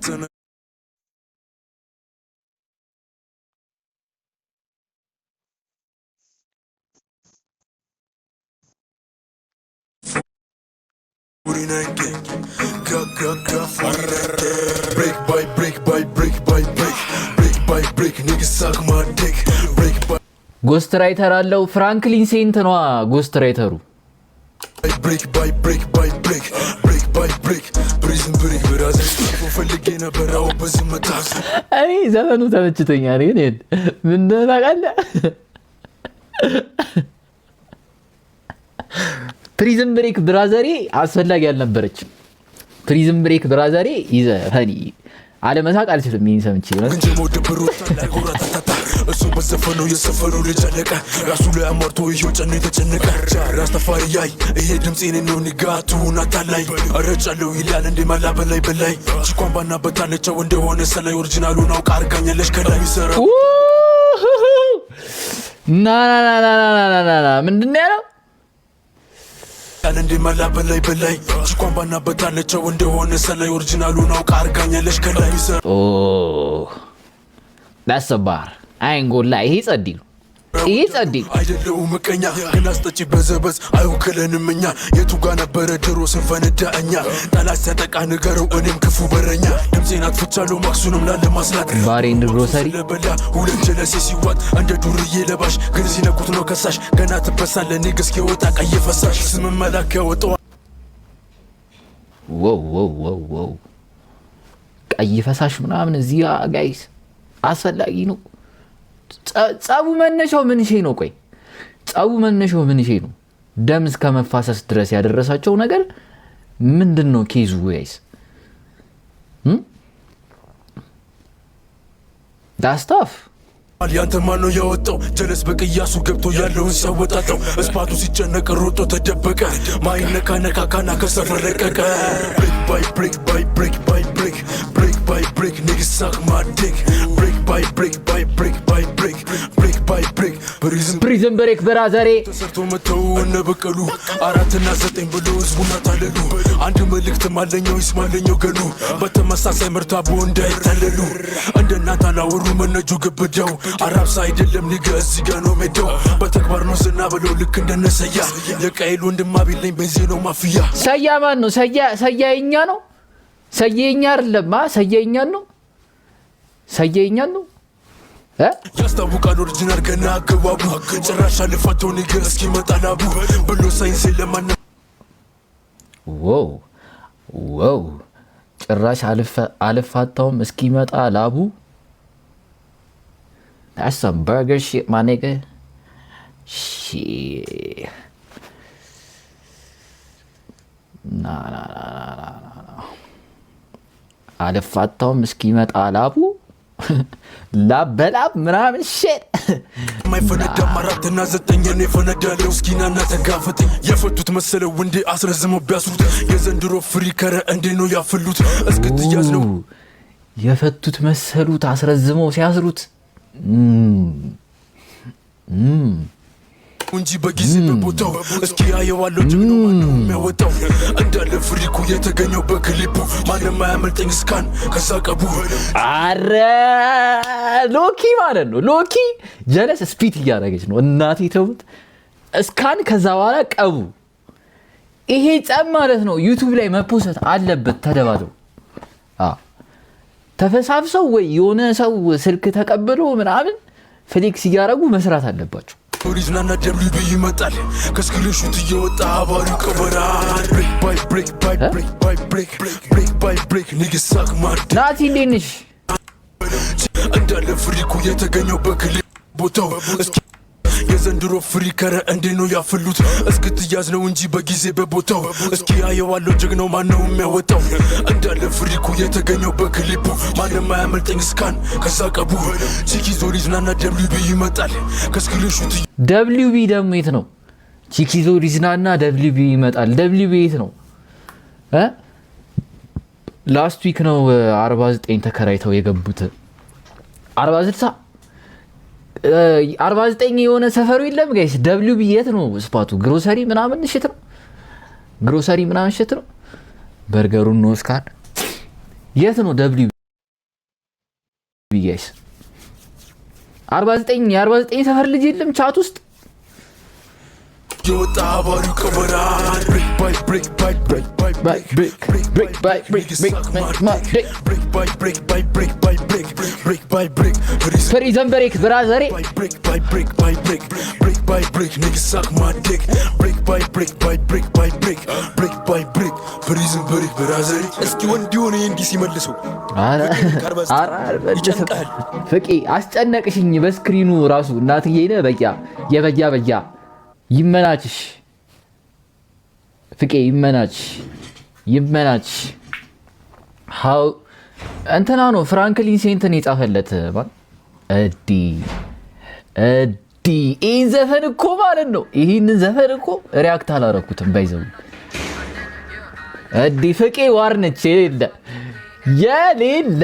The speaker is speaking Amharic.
Break by break by break by break break by break niggas suck my dick break by ጎስት ራይተር አለው ፍራንክሊን ሴንት ነው ጎስት ራይተሩ break by break by break break by break prison break ብራዘር ፈልጌ ነበርው በዝምታ አይ ዘመኑ ተመችቶኛል ግን ምን ታውቃለህ ፕሪዝን ብሬክ ብራዘሪ አስፈላጊ አልነበረችም ፕሪዝን ብሬክ ብራዘሪ ይዘ ሀኒ አለመሳቅ አልችልም ይሄን ሰምቼ ነው እንጂ ሞድ ብሩታ ላይ ጎራታታ እሱ በዘፈኑ የሰፈሩ ልጅ አለቀ ራሱ ላይ አማርቶ ይሄው ጨኔ ተጨነቀ ራስተፋሪ ያይ ይሄ ድምጼን ነው ንጋቱ ናታላይ አረጫለው ይላል እንደ ማላ በላይ በላይ ቺኳን ባና በታለቸው እንደሆነ ሰላይ ኦሪጂናሉ ነው ቃርጋኛለሽ ከላይ ይሰራ ና ምንድነው ያለው እንደ ማላ በላይ በላይ ቺኳን ባና በታለቸው እንደሆነ ሰላይ ኦሪጂናሉ ነው ቃርጋኛለሽ ከላይ ይሰራ ኦ that's a bar I ain't gonna lie he's a deal አይደለው መቀኛ ግን አስጠጪ በዘበዝ አይወከለንም እኛ የቱ ጋር ነበረ ድሮ ስንፈነዳ እኛ ጠላት ሰጠቃ ንገረው እኔም ክፉ በረኛ ድምፄን አጥፍቻለሁ ማክሱንም ላለማስላት ባሬንድ ግሮሰሪ ለበላ ሁለት ጀለሴ ሲዋጥ እንደ ዱርዬ ለባሽ ግን ሲነኩት ነው ከሳሽ ገና ትበሳለ ንግስ ከወጣ ቀይ ፈሳሽ ስም መላክ ያወጣው ዋው ቀይ ፈሳሽ ምናምን እዚህ ጋይስ አስፈላጊ ነው ጻቡ መነሻው ምን ሸይ ነው ቆይ ጻቡ መነሻው ምን ሸይ ነው ደም እስከ መፋሰስ ድረስ ያደረሳቸው ነገር ምንድነው ኬዙ ጋይስ ዳስታፍ ያንተ ማን ነው ያወጣው ጀለስ በቅያሱ ገብቶ ያለውን ሲያወጣጣው እስፓቱ ሲጨነቅ ሮጦ ተደበቀ ማይነካ ነካካና ከሰፈር ለቀቀ break by break by break break by break niggas suck my dick break by break by break by break break by break prison break በራዘሬ ተሰርቶ መተው እነበቀሉ 4 እና 9 ብሎ ህዝቡና ታለሉ አንድ መልእክት ማለኛው ይስማለኛው ገሉ በተመሳሳይ ምርታ ቦንዳ ይታለሉ እንደናታ ላወሩ መነጁ ግብደው አራብሳ አይደለም ንገስ እዚህ ጋር ነው ሜዳው በተግባር ነው ዝና ብለው ልክ እንደነሰያ ለቃይል ወንድማ ቢለኝ በዚህ ነው ማፊያ ሰያ ማን ነው ሰያኛ ነው ሰየኛ አይደለም ሰየኛ ነው ሰየኛ ነው ያስታውቃል ኦሪጂናል ገና አገባቡ ጭራሽ አልፈተው ንገስ እስኪመጣ ላቡ ብሎ ሳይንስ ለማን ዋው ጭራሽ አልፈታውም እስኪመጣ ላቡ that's some burger shit my nigga shit nah አልፈታውም እስኪመጣ ላቡ ላበላብ ምናምን shit ማይፈነዳ ማራትና 9 ነው ፈነዳለው እስኪናና ተጋፈተኝ የፈቱት መሰለው እንዴ አስረዝመው ቢያስሩት የዘንድሮ ፍሪከረ እንዴ ነው ያፈሉት እስክትያዝ ነው የፈቱት መሰሉት አስረዝመው ሲያስሩት እንጂ በጊዜ በቦታው እስኪ ያየዋለው ጀግኖ ማነው የሚያወጣው እንዳለ ፍሪኩ የተገኘው በክሊፑ ማንም አያመልጠኝ ስካን ከሳቀቡ አረ ሎኪ ማለት ነው ሎኪ ጀለስ ስፒት እያደረገች ነው እናቴ ተውት ስካን ከዛ በኋላ ቀቡ ይሄ ጸም ማለት ነው ዩቲዩብ ላይ መፖስት አለበት ተደባደው ተፈሳፍሰው ወይ የሆነ ሰው ስልክ ተቀብሎ ምናምን ፍሌክስ እያደረጉ መስራት አለባቸው ኦሪጂናልና ደብሊቢ ይመጣል ከስክሪንሾት እየወጣ አባሪ ቀበራል break by break by break by break break by break niggas suck my dick ናቲ እንዴንሽ እንዳለ ፍሪኩ የተገኘው በክሊፕ ቦታው እስኪ የዘንድሮ ፍሪከረ እንዴ ነው ያፈሉት እስክትያዝ ነው እንጂ በጊዜ በቦታው እስኪ ያየዋለው ጀግኖ ማነው የሚያወጣው እንዳለ ፍሪኩ የተገኘው በክሊፑ ማንም አያመልጠኝ ስካን ከሳቀቡ ቺኪ ዞሪዝናና ደብሊቢ ይመጣል ከስክሪንሾት ደብሊቢ ደግሞ የት ነው ቺኪ ዞሪዝናና ደብሊቢ ይመጣል ደብሊቢ የት ነው ላስት ዊክ ነው 49 ተከራይተው የገቡት 49 የሆነ ሰፈሩ የለም ጋይስ ደብሊቢ የት ነው ስፓቱ ግሮሰሪ ምናምን ሽት ነው በርገሩን ነው ስካን የት ነው ደብሊቢ ጋይስ 49 ሰፈር ልጅ የለም ቻት ውስጥ የወጣ አባሪው ቀበራል ብሬክ ባይ ብሬክ ባይ ብሬክ ባይ ብሬክ ብሬክ ባይ ብሬክ ባይ ብሬክ ፕሪዝን ብሬክ ብራዘሬ ብሬክ ባይ ብሬክ ባይ ብሬክ ብሬክ ባይ ብሬክ niggas suck my dick ብሬክ ባይ ብሬክ ባይ ብሬክ ባይ ብሬክ ብሬክ ባይ ብሬክ ፕሪዝን ብሬክ ብራዘሬ እስኪ ወንድ ሆነ እንዲህ ሲመልሰው ፍቄ አስጨነቅሽኝ በስክሪኑ ራሱ እናትዬ ነህ በያ የበያ ይመናችሽ ፍቄ ይመናችሽ ሃው እንትና ነው ፍራንክሊን ሴንትን የጻፈለት ማለት ይህን ዘፈን እኮ ማለት ነው ይህንን ዘፈን እኮ ሪያክት አላረኩትም ባይዘው ፍቄ ዋርነች የሌለ